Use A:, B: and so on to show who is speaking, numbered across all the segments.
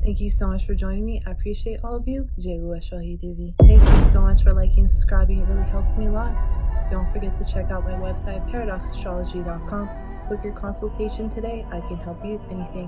A: Thank you so much for joining me. I appreciate all of you. Shawtee. Thank you so much for liking and subscribing. It really helps me a lot. Don't forget to check out my website, paradoxastrology.com. Book your consultation today. I can help you with anything.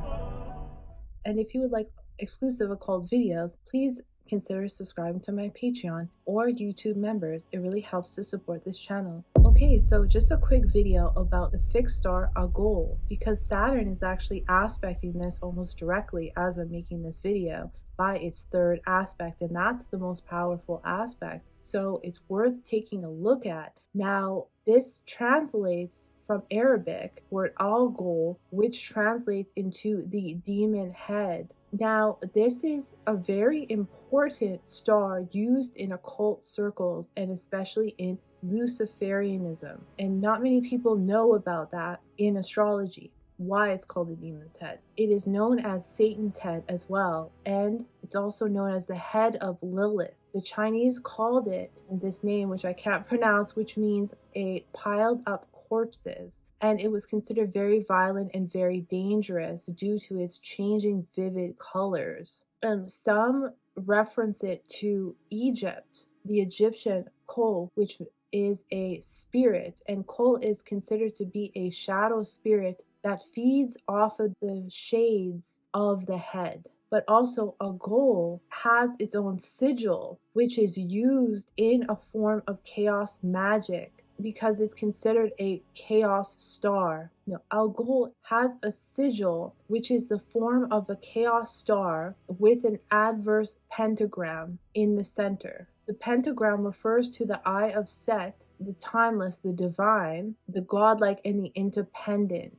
A: And if you would like exclusive occult videos, please consider subscribing to my Patreon or YouTube members. It really helps to support this channel. Okay, so just a quick video about the fixed star Algol, because Saturn is actually aspecting this almost directly as I'm making this video by its third aspect, and that's the most powerful aspect. So it's worth taking a look at. Now, this translates from Arabic word Algol, which translates into the demon head. Now, this is a very important star used in occult circles and especially in Luciferianism. And not many people know about that in astrology, why it's called the demon's head. It is known as Satan's head as well, and it's also known as the head of Lilith. The Chinese called it this name, which I can't pronounce, which means a piled up corpses, and it was considered very violent and very dangerous due to its changing vivid colors. Some reference it to Egypt, the Egyptian Kol, which is a spirit, and Kol is considered to be a shadow spirit that feeds off of the shades of the head. But also Algol has its own sigil, which is used in a form of chaos magic because it's considered a chaos star. Now, Algol has a sigil, which is the form of a chaos star with an adverse pentagram in the center. The pentagram refers to the eye of Set, the timeless, the divine, the godlike, and the independent.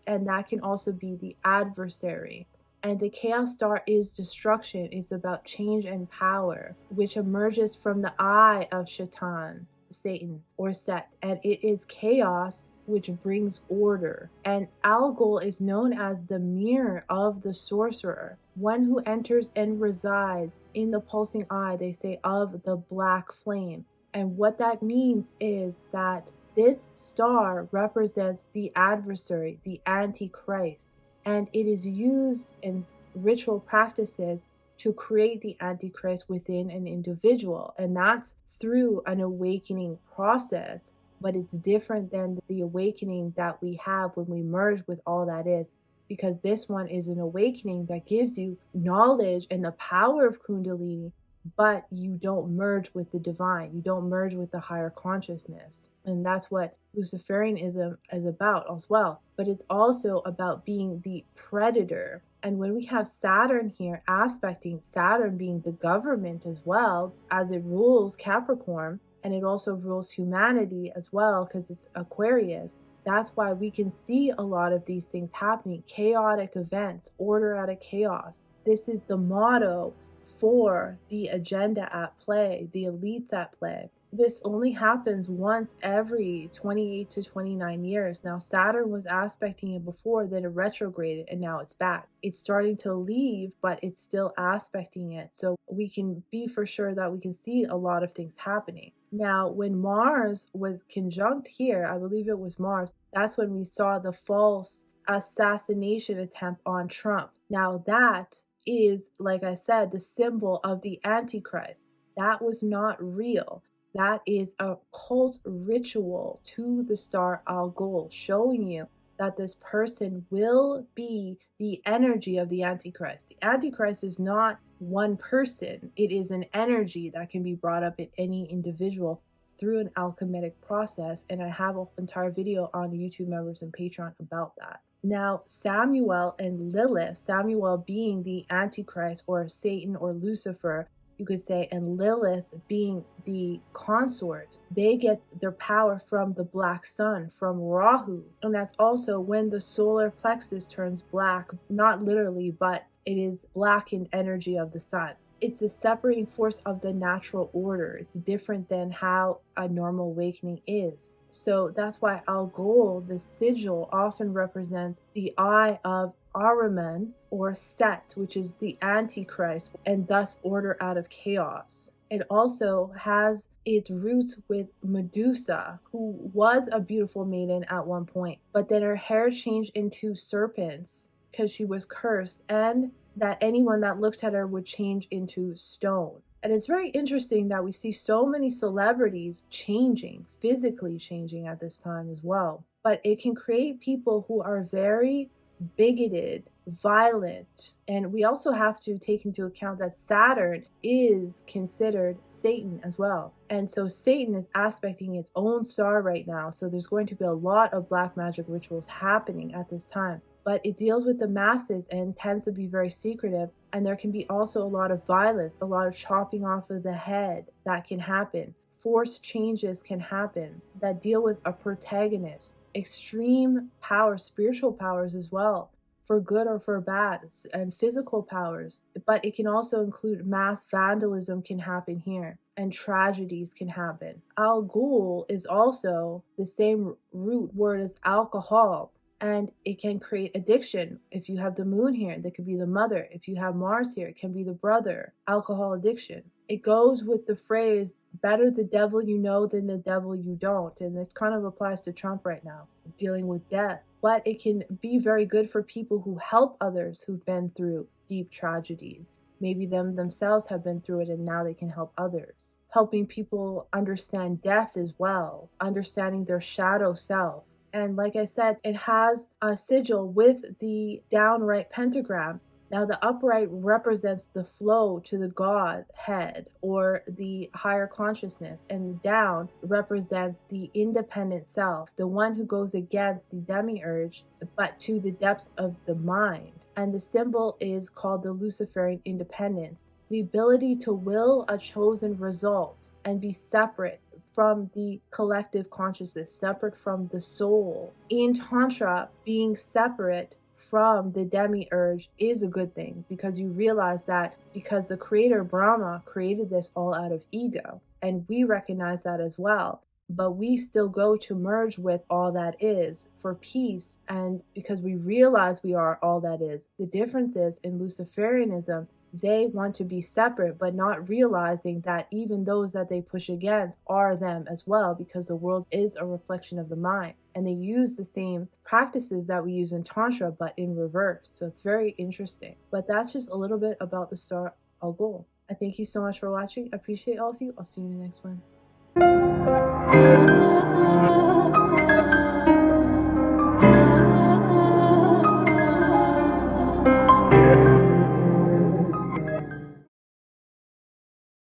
A: And that can also be the adversary. And the chaos star is destruction. It's about change and power, which emerges from the eye of Satan, or Set. And it is chaos which brings order. And Algol is known as the mirror of the sorcerer, one who enters and resides in the pulsing eye, they say, of the black flame. And what that means is that this star represents the adversary, the Antichrist, and it is used in ritual practices to create the Antichrist within an individual, and that's through an awakening process. But it's different than the awakening that we have when we merge with all that is, because this one is an awakening that gives you knowledge and the power of Kundalini, but you don't merge with the divine. You don't merge with the higher consciousness. And that's what Luciferianism is about as well. But it's also about being the predator. And when we have Saturn here aspecting, Saturn being the government as well, as it rules Capricorn, and it also rules humanity as well because it's Aquarius. That's why we can see a lot of these things happening. Chaotic events, order out of chaos. This is the motto for the agenda at play, the elites at play. This only happens once every 28 to 29 years. Now, Saturn was aspecting it before, then it retrograded, and now it's back. It's starting to leave, but it's still aspecting it. So we can be for sure that we can see a lot of things happening. Now, when Mars was conjunct here, I believe it was Mars, that's when we saw the false assassination attempt on Trump. Now, that is, like I said, the symbol of the Antichrist. That was not real. That is a cult ritual to the star Algol, showing you that this person will be the energy of the Antichrist. The Antichrist is not one person. It is an energy that can be brought up in any individual through an alchemic process. And I have an entire video on YouTube members and Patreon about that. Now, Samuel and Lilith, Samuel being the Antichrist or Satan or Lucifer, you could say, and Lilith being the consort, they get their power from the black sun, from Rahu. And that's also when the solar plexus turns black, not literally, but it is blackened energy of the sun. It's a separating force of the natural order. It's different than how a normal awakening is. So that's why Algol, the sigil, often represents the eye of Ahriman or Set, which is the Antichrist, and thus order out of chaos. It also has its roots with Medusa, who was a beautiful maiden at one point, but then her hair changed into serpents because she was cursed, and that anyone that looked at her would change into stone. And it's very interesting that we see so many celebrities changing, physically changing at this time as well. But it can create people who are very bigoted, violent. And we also have to take into account that Saturn is considered Satan as well. And so Satan is aspecting its own star right now. So there's going to be a lot of black magic rituals happening at this time. But it deals with the masses and tends to be very secretive. And there can be also a lot of violence, a lot of chopping off of the head that can happen. Forced changes can happen that deal with a protagonist. Extreme power, spiritual powers as well, for good or for bad, and physical powers. But it can also include mass vandalism can happen here, and tragedies can happen. Algol is also the same root word as alcohol. And it can create addiction. If you have the moon here, that could be the mother. If you have Mars here, it can be the brother. Alcohol addiction. It goes with the phrase, better the devil you know than the devil you don't. And this kind of applies to Trump right now, dealing with death. But it can be very good for people who help others who've been through deep tragedies. Maybe themselves have been through it and now they can help others. Helping people understand death as well, understanding their shadow self. And like I said, it has a sigil with the downright pentagram. Now the upright represents the flow to the Godhead or the higher consciousness, and the down represents the independent self, the one who goes against the demiurge, but to the depths of the mind. And the symbol is called the Luciferian independence, the ability to will a chosen result and be separate from the collective consciousness, separate from the soul. In Tantra, being separate from the demiurge is a good thing, because you realize that because the creator Brahma created this all out of ego, and we recognize that as well. But we still go to merge with all that is for peace, and because we realize we are all that is. The difference is in Luciferianism, they want to be separate, but not realizing that even those that they push against are them as well, because the world is a reflection of the mind. And they use the same practices that we use in Tantra, but in reverse. So it's very interesting. But that's just a little bit about the star Algol. I thank you so much for watching. I appreciate all of you. I'll see you in the next one.